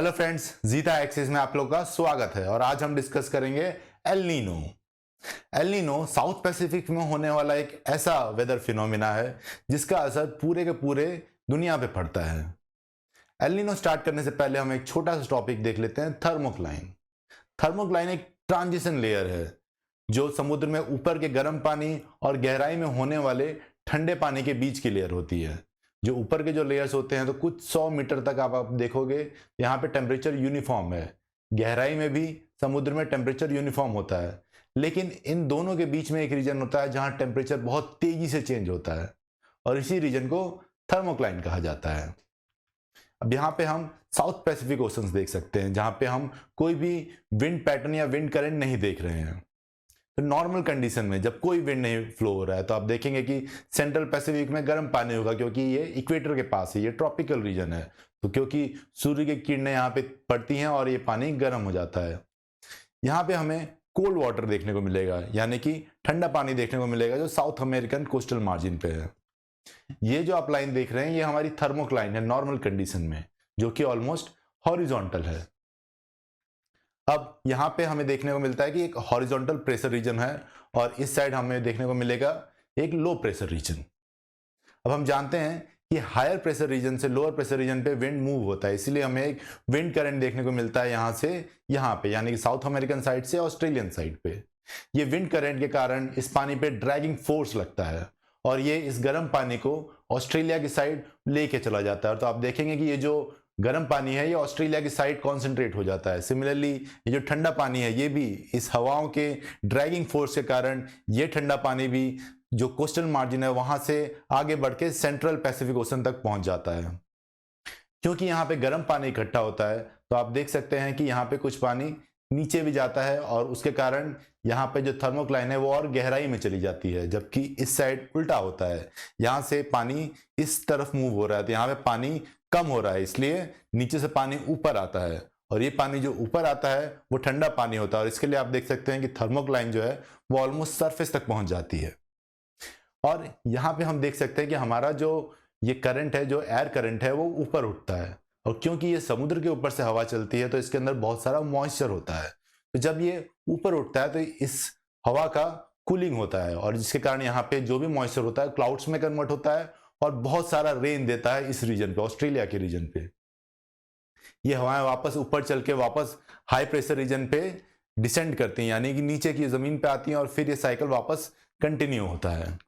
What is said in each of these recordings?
Hello friends, जीता axis में आप लोग का स्वागत है और आज हम डिस्कस करेंगे El Nino. El Nino south Pacific में होने वाला एक ऐसा वेदर फिनोमिना है जिसका असर पूरे के पूरे दुनिया पे पड़ता है। एल नीनो स्टार्ट करने से पहले हम एक छोटा सा टॉपिक देख लेते हैं, थर्मोक्लाइन। थर्मोक्लाइन एक ट्रांजिशन लेयर है जो समुद्र में ऊपर के गर्म पानी और गहराई में होने वाले ठंडे पानी के बीच की लेयर होती है। जो ऊपर के जो लेयर्स होते हैं तो कुछ 100 मीटर तक आप देखोगे यहाँ पे टेम्परेचर यूनिफॉर्म है। गहराई में भी समुद्र में टेम्परेचर यूनिफॉर्म होता है, लेकिन इन दोनों के बीच में एक रीजन होता है जहां टेम्परेचर बहुत तेजी से चेंज होता है और इसी रीजन को थर्मोक्लाइन कहा जाता है। अब यहाँ पे हम साउथ पैसिफिक ओशंस देख सकते हैं जहां पे हम कोई भी विंड पैटर्न या विंड करंट नहीं देख रहे हैं। तो नॉर्मल कंडीशन में जब कोई विंड नहीं फ्लो हो रहा है तो आप देखेंगे कि सेंट्रल पैसिफिक में गर्म पानी होगा क्योंकि ये इक्वेटर के पास है, ये ट्रॉपिकल रीजन है। तो क्योंकि सूर्य की किरणें यहाँ पे पड़ती हैं और ये पानी गर्म हो जाता है। यहाँ पे हमें कोल्ड वाटर देखने को मिलेगा, यानी कि ठंडा पानी देखने को मिलेगा जो साउथ अमेरिकन कोस्टल मार्जिन पे है। ये जो आप लाइन देख रहे हैं ये हमारी थर्मोक्लाइन है नॉर्मल कंडीशन में, जो कि ऑलमोस्ट हॉरिजॉन्टल है। अब यहाँ पे हमें देखने को मिलता है कि एक हॉरिजॉन्टल प्रेशर रीजन है और इस साइड हमें देखने को मिलेगा एक लो प्रेशर रीजन। अब हम जानते हैं कि हायर प्रेशर रीजन से लोअर प्रेशर रीजन पे विंड मूव होता है, इसीलिए हमें एक विंड करंट देखने को मिलता है यहाँ से यहाँ पे, यानी कि साउथ अमेरिकन साइड से ऑस्ट्रेलियन साइड पे। ये विंड करंट के कारण इस पानी पे ड्रैगिंग फोर्स लगता है और ये इस गर्म पानी को ऑस्ट्रेलिया की साइड लेके चला जाता है। तो आप देखेंगे कि ये जो गर्म पानी है ये ऑस्ट्रेलिया की साइड कॉन्सेंट्रेट हो जाता है। सिमिलरली ये जो ठंडा पानी है ये भी इस हवाओं के ड्रैगिंग फोर्स के कारण ये ठंडा पानी भी जो कोस्टल मार्जिन है वहां से आगे बढ़ के सेंट्रल पैसिफिक ओशन तक पहुंच जाता है। क्योंकि यहाँ पे गर्म पानी इकट्ठा होता है तो आप देख सकते हैं कि यहाँ पे कुछ पानी नीचे भी जाता है और उसके कारण यहाँ पे जो थर्मोक्लाइन है वो और गहराई में चली जाती है, जबकि इस साइड उल्टा होता है। यहाँ से पानी इस तरफ मूव हो रहा है तो यहाँ पे पानी कम हो रहा है, इसलिए नीचे से पानी ऊपर आता है और ये पानी जो ऊपर आता है वो ठंडा पानी होता है और इसके लिए आप देख सकते हैं कि थर्मोक्लाइन जो है वो ऑलमोस्ट सरफेस तक पहुंच जाती है। और यहाँ पे हम देख सकते हैं कि हमारा जो ये करंट है, जो एयर करंट है, वो ऊपर उठता है और क्योंकि ये समुद्र के ऊपर से हवा चलती है तो इसके अंदर बहुत सारा मॉइस्चर होता है। तो जब ये ऊपर उठता है तो इस हवा का कूलिंग होता है और जिसके कारण यहाँ पे जो भी मॉइस्चर होता है क्लाउड्स में कन्वर्ट होता है और बहुत सारा रेन देता है इस रीजन पे, ऑस्ट्रेलिया के रीजन पे। ये हवाएं वापस ऊपर चल के वापस हाई प्रेशर रीजन पे डिसेंड करती हैं, यानी कि नीचे की जमीन पे आती हैं और फिर ये साइकिल वापस कंटिन्यू होता है।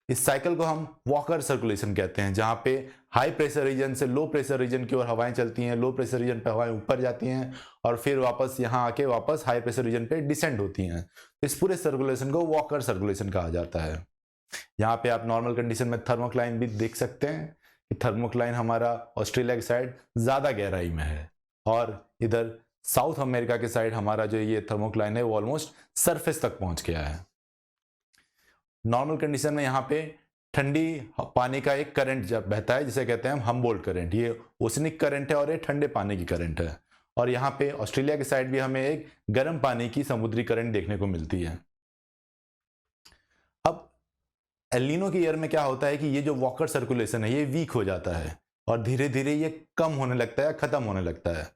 इस साइकिल को हम वॉकर सर्कुलेशन कहते हैं, जहां पे हाई प्रेशर रीजन से लो प्रेशर रीजन की ओर हवाएं चलती हैं, लो प्रेशर रीजन पे हवाएं ऊपर जाती हैं और फिर वापस यहां आके वापस हाई प्रेशर रीजन पे डिसेंड होती हैं। इस पूरे सर्कुलेशन को वॉकर सर्कुलेशन कहा जाता है। यहाँ पे आप नॉर्मल कंडीशन में थर्मोक्लाइन भी देख सकते हैं कि थर्मोक्लाइन हमारा ऑस्ट्रेलिया की साइड ज्यादा गहराई में है और इधर साउथ अमेरिका के साइड हमारा जो ये थर्मोक्लाइन है वो ऑलमोस्ट सरफेस तक पहुंच गया है। नॉर्मल कंडीशन में यहाँ पे ठंडी पानी का एक करंट जब बहता है जिसे कहते हैं हम हम्बोल्ट करंट, ये ओशनिक करंट है और ये ठंडे पानी की करंट है। और यहाँ पे ऑस्ट्रेलिया की साइड भी हमें एक गर्म पानी की समुद्री करंट देखने को मिलती है। अब एल नीनो के ईयर में क्या होता है कि ये जो वॉकर सर्कुलेशन है ये वीक हो जाता है और धीरे धीरे ये कम होने लगता है, खत्म होने लगता है।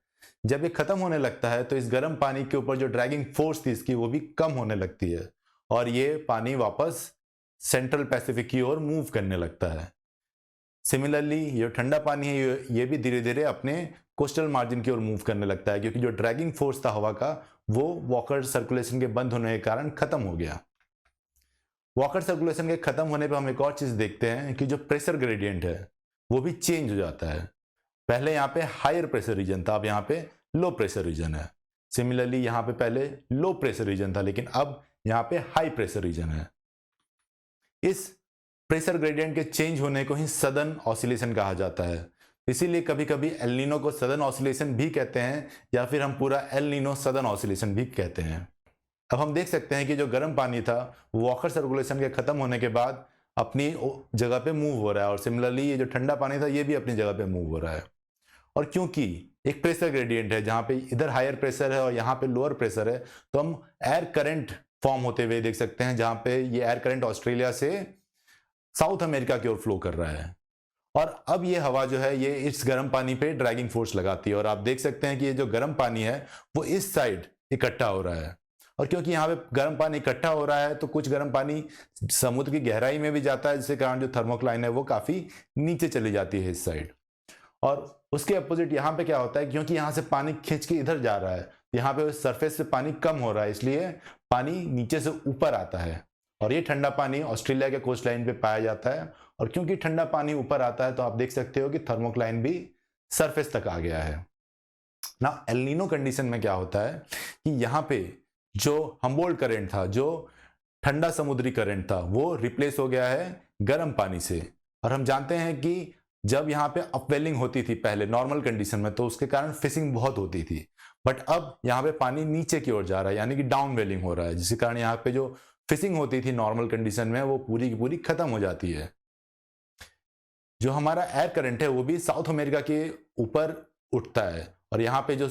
जब ये खत्म होने लगता है तो इस गर्म पानी के ऊपर जो ड्रैगिंग फोर्स थी इसकी वो भी कम होने लगती है और ये पानी वापस सेंट्रल पैसिफिक की ओर मूव करने लगता है। सिमिलरली ये ठंडा पानी है ये भी धीरे धीरे अपने कोस्टल मार्जिन की ओर मूव करने लगता है क्योंकि जो ड्रैगिंग फोर्स था हवा का वो वॉकर सर्कुलेशन के बंद होने के कारण खत्म हो गया। वॉकर सर्कुलेशन के खत्म होने पर हम एक और चीज देखते हैं कि जो प्रेशर ग्रेडियंट है वो भी चेंज हो जाता है। पहले यहाँ पे हायर प्रेशर रीजन था, अब यहाँ पे लो प्रेशर रीजन है। सिमिलरली यहाँ पे पहले लो प्रेशर रीजन था लेकिन अब यहाँ पे हाई प्रेशर रीजन है। इस प्रेशर ग्रेडियंट के चेंज होने को ही सदर्न ऑसिलेशन कहा जाता है। इसीलिए कभी कभी एल नीनो को सदर्न ऑसिलेशन भी कहते हैं या फिर हम पूरा एल नीनो सदर्न ऑसिलेशन भी कहते हैं। अब हम देख सकते हैं कि जो गर्म पानी था वो वॉकर सर्कुलेशन के खत्म होने के बाद अपनी जगह पे मूव हो रहा है और सिमिलरली ये जो ठंडा पानी था ये भी अपनी जगह पे मूव हो रहा है। और क्योंकि एक प्रेशर ग्रेडियंट है जहां पे इधर हायर प्रेशर है और यहाँ पे लोअर प्रेशर है तो हम एयर करंट फॉर्म होते हुए देख सकते हैं, जहां पे ये एयर करंट ऑस्ट्रेलिया से साउथ अमेरिका की ओर फ्लो कर रहा है और अब ये हवा जो है ये इस गर्म पानी पे ड्रैगिंग फोर्स लगाती है और आप देख सकते हैं कि ये जो गर्म पानी है वो इस साइड इकट्ठा हो रहा है। और क्योंकि यहाँ पे गर्म पानी इकट्ठा हो रहा है तो कुछ गर्म पानी समुद्र की गहराई में भी जाता है, जिसके कारण जो थर्मोक्लाइन है वो काफी नीचे चली जाती है इस साइड। और उसके अपोजिट यहाँ पे क्या होता है, क्योंकि यहाँ से पानी खींच के इधर जा रहा है, यहाँ पे सरफेस से पानी कम हो रहा है, इसलिए पानी नीचे से ऊपर आता है और ये ठंडा पानी ऑस्ट्रेलिया के कोस्ट लाइन पे पाया जाता है। और क्योंकि ठंडा पानी ऊपर आता है तो आप देख सकते हो कि थर्मोक्लाइन भी सरफेस तक आ गया है ना। एल नीनो कंडीशन में क्या होता है कि यहाँ पे जो हम्बोल्ट करंट था, जो ठंडा समुद्री करंट था, वो रिप्लेस हो गया है गर्म पानी से। और हम जानते हैं कि जब यहाँ पे अपवेलिंग होती थी पहले नॉर्मल कंडीशन में तो उसके कारण फिशिंग बहुत होती थी, बट अब यहाँ पे पानी नीचे की ओर जा रहा है, यानी कि डाउन वेलिंग हो रहा है, जिसके कारण यहाँ पे जो फिशिंग होती थी नॉर्मल कंडीशन में वो पूरी की पूरी खत्म हो जाती है। जो हमारा एयर करंट है वो भी साउथ अमेरिका के ऊपर उठता है और यहाँ पे जो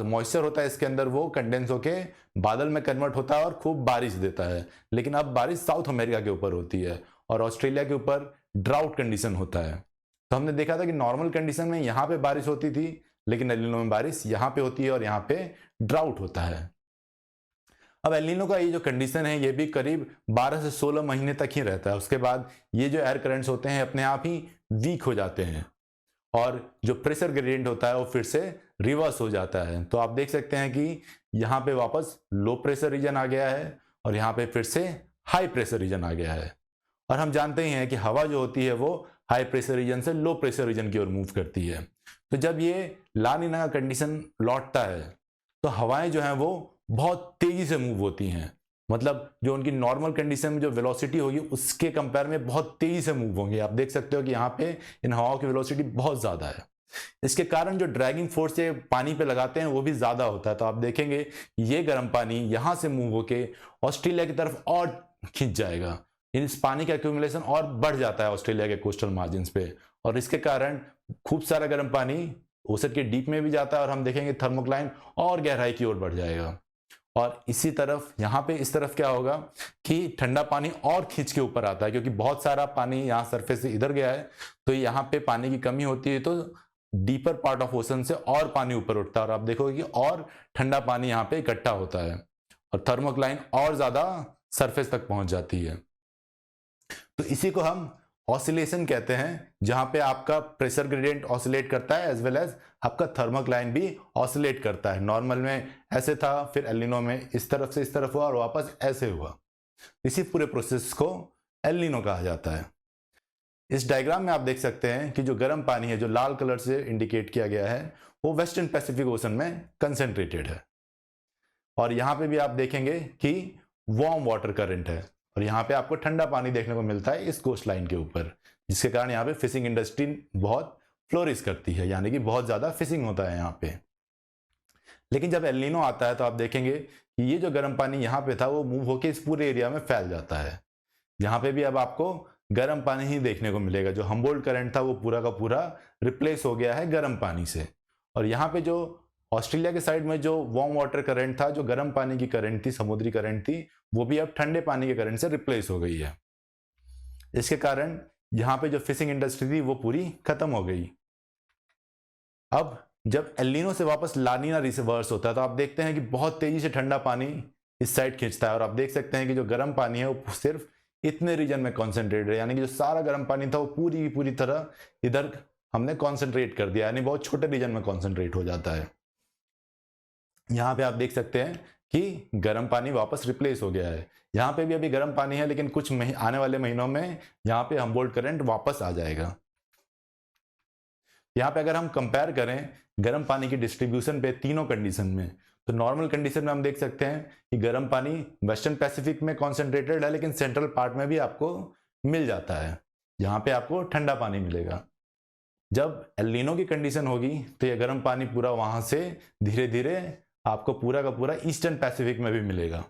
मॉइस्चर होता है इसके अंदर वो कंडेंस होके बादल में कन्वर्ट होता है और खूब बारिश देता है। लेकिन अब बारिश साउथ अमेरिका के ऊपर होती है और ऑस्ट्रेलिया के ऊपर ड्राउट कंडीशन होता है। तो हमने देखा था कि नॉर्मल कंडीशन में यहाँ पे बारिश होती थी, लेकिन एल नीनो में बारिश यहाँ पे होती है और यहाँ पे ड्राउट होता है। अब एल नीनो का ये जो कंडीशन है ये भी करीब 12 से 16 महीने तक ही रहता है। उसके बाद ये जो एयर करंट्स होते हैं अपने आप ही वीक हो जाते हैं और जो प्रेशर ग्रेडियंट होता है वो फिर से रिवर्स हो जाता है। तो आप देख सकते हैं कि यहाँ पे वापस लो प्रेशर रीजन आ गया है और यहाँ पे फिर से हाई प्रेशर रीजन आ गया है। और हम जानते ही हैं कि हवा जो होती है वो हाई प्रेशर रीजन से लो प्रेशर रीजन की ओर मूव करती है। तो जब ये ला नीना का कंडीशन लौटता है तो हवाएं जो हैं वो बहुत तेजी से मूव होती हैं, मतलब जो उनकी नॉर्मल कंडीशन में जो वेलोसिटी होगी उसके कंपेयर में बहुत तेजी से मूव होंगे। आप देख सकते हो कि यहाँ पे इन हवाओं की वेलोसिटी बहुत ज्यादा है। इसके कारण जो ड्रैगिंग फोर्स से पानी पे लगाते हैं वो भी ज्यादा होता है। तो आप देखेंगे ये गर्म पानी यहाँ से मूव होके ऑस्ट्रेलिया की तरफ और खींच जाएगा। इस पानी का एक्यूमुलेशन और बढ़ जाता है ऑस्ट्रेलिया के कोस्टल मार्जिन पे और इसके कारण खूब सारा गर्म पानी ओशन के डीप में भी जाता है और हम देखेंगे थर्मोक्लाइन और गहराई की ओर बढ़ जाएगा। और इसी तरफ यहाँ पे इस तरफ क्या होगा कि ठंडा पानी और खींच के ऊपर आता है, क्योंकि बहुत सारा पानी यहाँ सरफेस से इधर गया है तो यहाँ पे पानी की कमी होती है, तो डीपर पार्ट ऑफ ओशन से और पानी ऊपर उठता है और आप देखोगे कि और ठंडा पानी यहाँ पे इकट्ठा होता है और थर्मोक्लाइन और ज्यादा सरफेस तक पहुंच जाती है। तो इसी को हम ऑसिलेशन कहते हैं, जहां पे आपका प्रेशर ग्रेडियंट ऑसिलेट करता है एज वेल एज आपका थर्मोक्लाइन भी ऑसिलेट करता है। नॉर्मल में ऐसे था, फिर एल नीनो में इस तरफ से इस तरफ हुआ और वापस ऐसे हुआ। इसी पूरे प्रोसेस को एल नीनो कहा जाता है। इस डायग्राम में आप देख सकते हैं कि जो गर्म पानी है जो लाल कलर से इंडिकेट किया गया है वो वेस्टर्न पैसिफिक ओशन में कंसेंट्रेटेड है और यहाँ पे भी आप देखेंगे कि वार्म वाटर करंट है और यहाँ पे आपको ठंडा पानी देखने को मिलता है इस कोस्ट लाइन के ऊपर, जिसके कारण यहाँ पे फिशिंग इंडस्ट्री बहुत फ्लोरिश करती है, यानी कि बहुत ज्यादा फिशिंग होता है यहाँ पे। लेकिन जब एल नीनो आता है तो आप देखेंगे कि ये जो गर्म पानी यहाँ पे था वो मूव होकर इस पूरे एरिया में फैल जाता है। यहाँ पे भी अब आपको गर्म पानी ही देखने को मिलेगा। जो हम्बोल्ट करंट था वो पूरा का पूरा रिप्लेस हो गया है गर्म पानी से और यहाँ पे जो ऑस्ट्रेलिया के साइड में जो वार्म वाटर करंट था, जो गर्म पानी की करंट थी, समुद्री करंट थी, वो भी अब ठंडे पानी के करंट से रिप्लेस हो गई है। इसके कारण यहाँ पे जो फिशिंग इंडस्ट्री थी वो पूरी खत्म हो गई। अब जब एल नीनो से वापस ला नीना रिवर्स होता है तो आप देखते हैं कि बहुत तेजी से ठंडा पानी इस साइड खींचता है और आप देख सकते हैं कि जो गर्म पानी है वो सिर्फ इतने रीजन में कॉन्सेंट्रेटेड है, यानी कि जो सारा गर्म पानी था वो पूरी की पूरी तरह इधर हमने कॉन्सेंट्रेट कर दिया, यानी बहुत छोटे रीजन में कॉन्सेंट्रेट हो जाता है। यहाँ पे आप देख सकते हैं कि गर्म पानी वापस रिप्लेस हो गया है। यहाँ पे भी अभी गर्म पानी है, लेकिन कुछ आने वाले महीनों में यहाँ पे हम्बोल्ट करंट वापस आ जाएगा। यहाँ पे अगर हम कंपेयर करें गर्म पानी की डिस्ट्रीब्यूशन पे तीनों कंडीशन में, तो नॉर्मल कंडीशन में हम देख सकते हैं कि गर्म पानी वेस्टर्न पैसिफिक में कॉन्सेंट्रेटेड है, लेकिन सेंट्रल पार्ट में भी आपको मिल जाता है, यहाँ पे आपको ठंडा पानी मिलेगा। जब एल नीनो की कंडीशन होगी तो ये गर्म पानी पूरा वहां से धीरे धीरे आपको पूरा का पूरा ईस्टर्न पैसिफिक में भी मिलेगा।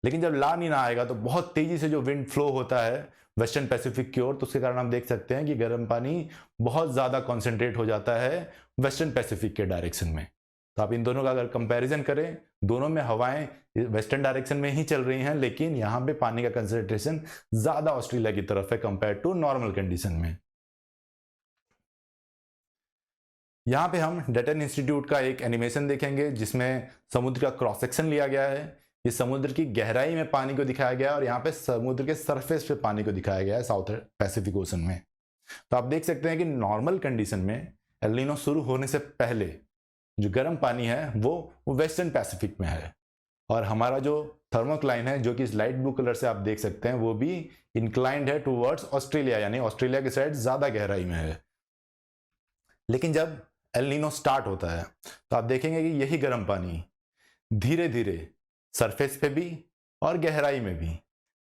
लेकिन जब ला नीना आएगा तो बहुत तेजी से जो विंड फ्लो होता है वेस्टर्न पैसिफिक की ओर, तो उसके कारण हम देख सकते हैं कि गर्म पानी बहुत ज्यादा कॉन्सेंट्रेट हो जाता है वेस्टर्न पैसिफिक के डायरेक्शन में। तो आप इन दोनों का अगर कंपैरिजन करें, दोनों में हवाएं वेस्टर्न डायरेक्शन में ही चल रही हैं, लेकिन यहाँ पे पानी का कंसेंट्रेशन ज्यादा ऑस्ट्रेलिया की तरफ है कंपेयर टू नॉर्मल कंडीशन में। यहाँ पे हम डेटन इंस्टीट्यूट का एक एनिमेशन देखेंगे जिसमें समुद्र का क्रॉस सेक्शन लिया गया है। ये समुद्र की गहराई में पानी को दिखाया गया है और यहाँ पे समुद्र के सरफेस पे पानी को दिखाया गया है साउथ पैसिफिक ओशन में। तो आप देख सकते हैं कि नॉर्मल कंडीशन में एल नीनो शुरू होने से पहले जो गर्म पानी है वो वेस्टर्न पैसिफिक में है और हमारा जो थर्मोक्लाइन है जो कि इस लाइट ब्लू कलर से आप देख सकते हैं वो भी इंक्लाइंड है टूवर्ड्स ऑस्ट्रेलिया, यानी ऑस्ट्रेलिया की साइड ज्यादा गहराई में है। लेकिन जब एल नीनो स्टार्ट होता है तो आप देखेंगे कि यही गर्म पानी धीरे धीरे सरफेस पे भी और गहराई में भी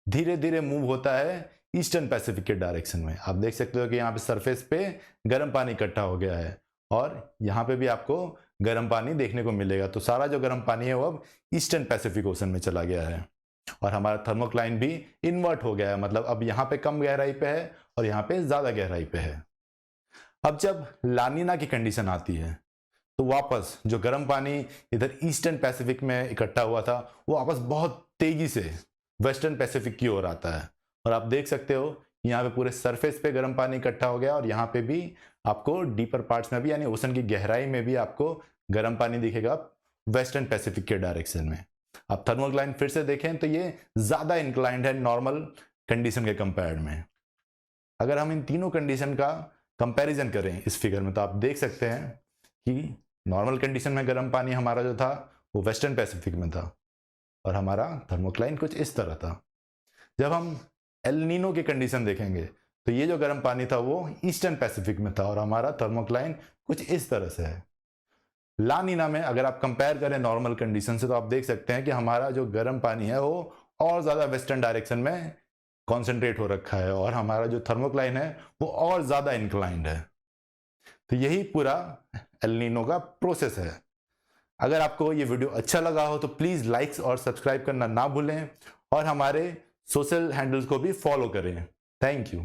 धीरे धीरे मूव होता है ईस्टर्न पैसिफिक के डायरेक्शन में। आप देख सकते हो कि यहाँ पे सरफेस पे गर्म पानी इकट्ठा हो गया है और यहाँ पे भी आपको गर्म पानी देखने को मिलेगा। तो सारा जो गर्म पानी है वो अब ईस्टर्न पैसिफिक ओशन में चला गया है और हमारा थर्मोक्लाइन भी इन्वर्ट हो गया है, मतलब अब यहाँ पे कम गहराई पे है और यहाँ पे ज्यादा गहराई पे है। अब जब लानीना की कंडीशन आती है तो वापस जो गर्म पानी इधर ईस्टर्न पैसिफिक में इकट्ठा हुआ था वो वापस बहुत तेजी से वेस्टर्न पैसिफिक की ओर आता है और आप देख सकते हो यहाँ पे पूरे सरफेस पे गर्म पानी इकट्ठा हो गया और यहाँ पे भी आपको डीपर पार्ट्स में भी यानी ओशन की गहराई में भी आपको गर्म पानी दिखेगा वेस्टर्न पैसिफिक के डायरेक्शन में। आप थर्मोक्लाइन फिर से देखें तो ये ज्यादा इंक्लाइंड है नॉर्मल कंडीशन के कंपेयर में। अगर हम इन तीनों कंडीशन का कंपैरिजन करें इस फिगर में तो आप देख सकते हैं कि नॉर्मल कंडीशन में गर्म पानी हमारा जो था वो वेस्टर्न पैसिफिक में था और हमारा थर्मोक्लाइन कुछ इस तरह था। जब हम एल नीनो की कंडीशन देखेंगे तो ये जो गर्म पानी था वो ईस्टर्न पैसिफिक में था और हमारा थर्मोक्लाइन कुछ इस तरह से है। ला नीना में अगर आप कंपेयर करें नॉर्मल कंडीशन से तो आप देख सकते हैं कि हमारा जो गर्म पानी है वो और ज्यादा वेस्टर्न डायरेक्शन में कॉन्सेंट्रेट हो रखा है और हमारा जो थर्मोक्लाइन है वो और ज्यादा इंक्लाइंड है। तो यही पूरा एल नीनो का प्रोसेस है। अगर आपको ये वीडियो अच्छा लगा हो तो प्लीज लाइक्स और सब्सक्राइब करना ना भूलें और हमारे सोशल हैंडल्स को भी फॉलो करें। Thank you.